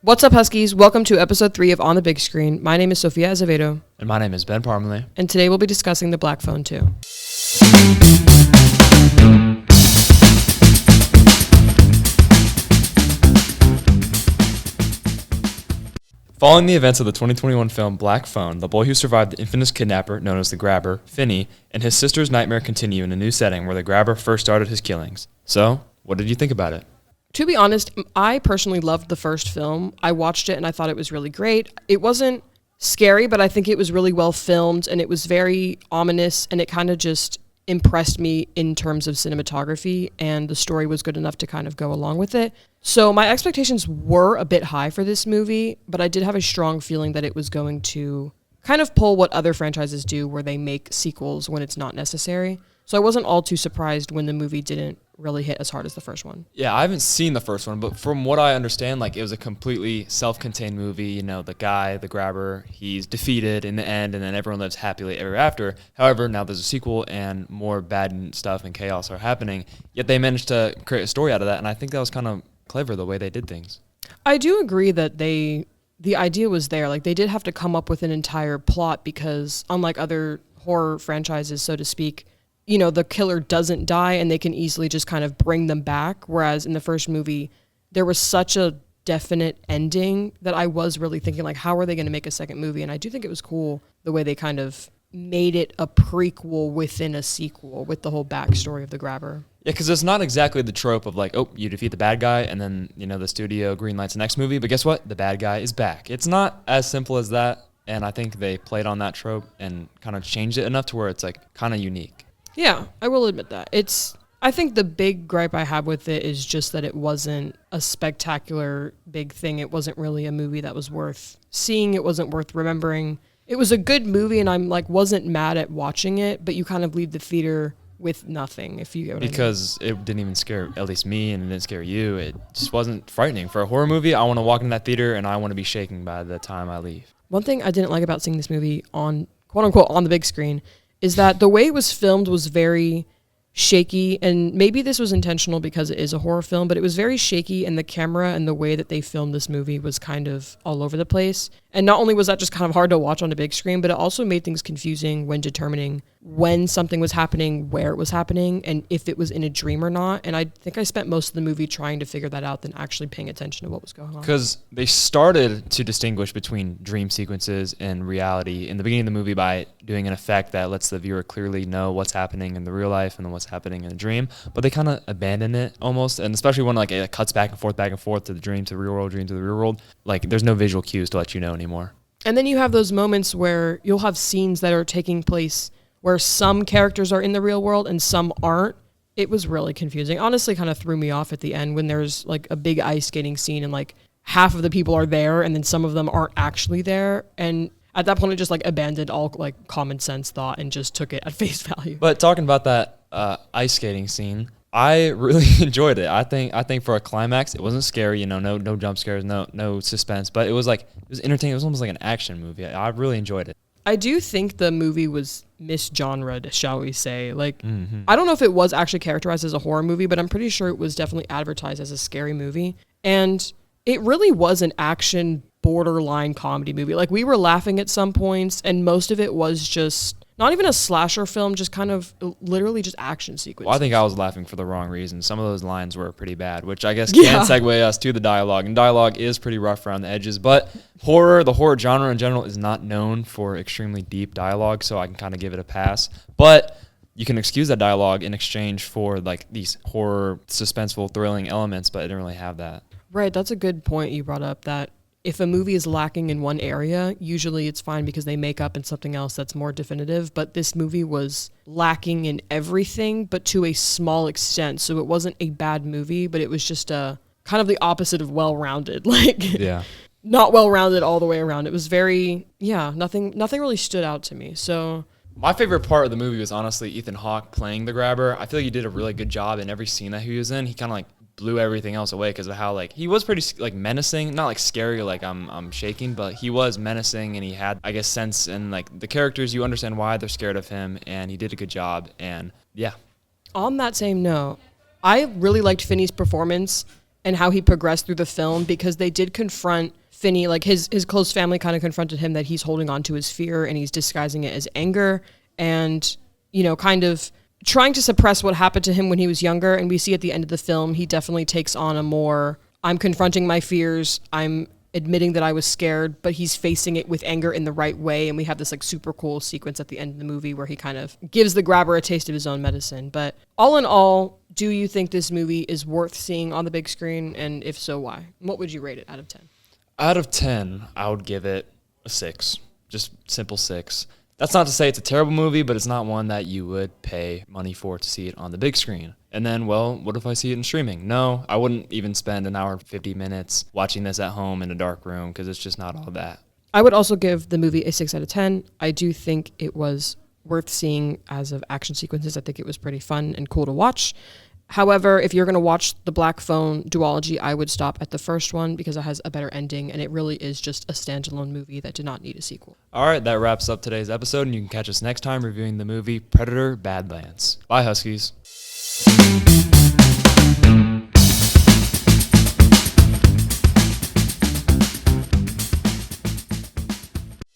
What's up, Huskies? Welcome to episode 3 of On the Big Screen. My name is Sofia Azevedo. And my name is Ben Parmalee. And today we'll be discussing The Black Phone 2. Following the events of the 2021 film Black Phone, the boy who survived the infamous kidnapper, known as the Grabber, Finney, and his sister's nightmare continue in a new setting where the Grabber first started his killings. So, what did you think about it? To be honest, I personally loved the first film. I watched it and I thought it was really great. It wasn't scary, but I think it was really well filmed and it was very ominous and it kind of just impressed me in terms of cinematography, and the story was good enough to kind of go along with it. So my expectations were a bit high for this movie, but I did have a strong feeling that it was going to kind of pull what other franchises do where they make sequels when it's not necessary. So I wasn't all too surprised when the movie didn't really hit as hard as the first one. Yeah, I haven't seen the first one, but from what I understand, it was a completely self-contained movie. You know, the guy, the Grabber, he's defeated in the end, and then everyone lives happily ever after. However, now there's a sequel, and more bad stuff and chaos are happening. Yet they managed to create a story out of that, and I think that was kind of clever, the way they did things. I do agree that the idea was there. Like, they did have to come up with an entire plot because, unlike other horror franchises, so to speak, you know, the killer doesn't die and they can easily just kind of bring them back. Whereas in the first movie, there was such a definite ending that I was really thinking, like, how are they going to make a second movie? And I do think it was cool the way they kind of made it a prequel within a sequel with the whole backstory of the Grabber. Yeah, because it's not exactly the trope of like, oh, you defeat the bad guy and then, you know, the studio greenlights the next movie. But guess what? The bad guy is back. It's not as simple as that. And I think they played on that trope and kind of changed it enough to where it's like kind of unique. Yeah, I will admit that. I think the big gripe I have with it is just that it wasn't a spectacular big thing. It wasn't really a movie that was worth seeing. It wasn't worth remembering. It was a good movie and I'm like, wasn't mad at watching it, but you kind of leave the theater with nothing, if you get what I mean. Because it didn't even scare at least me, and it didn't scare you. It just wasn't frightening. For a horror movie, I want to walk in that theater and I want to be shaking by the time I leave. One thing I didn't like about seeing this movie on, quote unquote, on the big screen is that the way it was filmed was very shaky, and maybe this was intentional because it is a horror film, but it was very shaky, and the camera and the way that they filmed this movie was kind of all over the place. And not only was that just kind of hard to watch on a big screen, but it also made things confusing when determining when something was happening, where it was happening, and if it was in a dream or not. And I think I spent most of the movie trying to figure that out than actually paying attention to what was going on. Because they started to distinguish between dream sequences and reality in the beginning of the movie by doing an effect that lets the viewer clearly know what's happening in the real life and then what's happening in the dream. But they kind of abandon it almost, and especially when like it cuts back and forth to the dream to the real world, dream to the real world. Like, there's no visual cues to let you know anymore. And then you have those moments where you'll have scenes that are taking place where some characters are in the real world and some aren't. It was really confusing. Honestly, kind of threw me off at the end when there's like a big ice skating scene and like half of the people are there and then some of them aren't actually there. And at that point, I just like abandoned all like common sense thought and just took it at face value. But talking about that ice skating scene, I really enjoyed it. I think for a climax, it wasn't scary. You know, no jump scares, no suspense. But it was entertaining. It was almost like an action movie. I really enjoyed it. I do think the movie was misgenred, shall we say. Like, I don't know if it was actually characterized as a horror movie, but I'm pretty sure it was definitely advertised as a scary movie. And it really was an action borderline comedy movie. Like, we were laughing at some points, and most of it was just not even a slasher film, just kind of literally just action sequences. Well, I think I was laughing for the wrong reason. Some of those lines were pretty bad, which I guess can segue us to the dialogue. And dialogue is pretty rough around the edges, but the horror genre in general is not known for extremely deep dialogue, so I can kind of give it a pass. But you can excuse that dialogue in exchange for like these horror, suspenseful, thrilling elements, but it didn't really have that. Right, that's a good point you brought up, that if a movie is lacking in one area, usually it's fine because they make up in something else that's more definitive. But this movie was lacking in everything, but to a small extent. So it wasn't a bad movie, but it was just a kind of the opposite of well-rounded. Not well-rounded all the way around. It was very, nothing really stood out to me. So my favorite part of the movie was honestly Ethan Hawke playing the Grabber. I feel like he did a really good job in every scene that he was in. He kind of like blew everything else away because of how like he was pretty like menacing, not like scary like I'm shaking, but he was menacing and he had, I guess, sense, and like the characters, you understand why they're scared of him, and he did a good job. And yeah. On that same note, I really liked Finney's performance. and how he progressed through the film, because they did confront Finney, like his close family kind of confronted him that he's holding on to his fear and he's disguising it as anger and, kind of trying to suppress what happened to him when he was younger. And we see at the end of the film, he definitely takes on a more, I'm confronting my fears, I'm admitting that I was scared, but he's facing it with anger in the right way. And we have this like super cool sequence at the end of the movie where he kind of gives the grabber a taste of his own medicine. But all in all, do you think this movie is worth seeing on the big screen? And if so, why? What would you rate it out of 10? Out of 10, I would give it a 6. Just simple 6. That's not to say it's a terrible movie, but it's not one that you would pay money for to see it on the big screen. And then, well, what if I see it in streaming? No, I wouldn't even spend an hour and 50 minutes watching this at home in a dark room because it's just not all that. I would also give the movie a 6 out of 10. I do think it was worth seeing as of action sequences. I think it was pretty fun and cool to watch. However, if you're going to watch the Black Phone duology, I would stop at the first one because it has a better ending, and it really is just a standalone movie that did not need a sequel. All right, that wraps up today's episode, and you can catch us next time reviewing the movie Predator: Badlands. Bye, Huskies.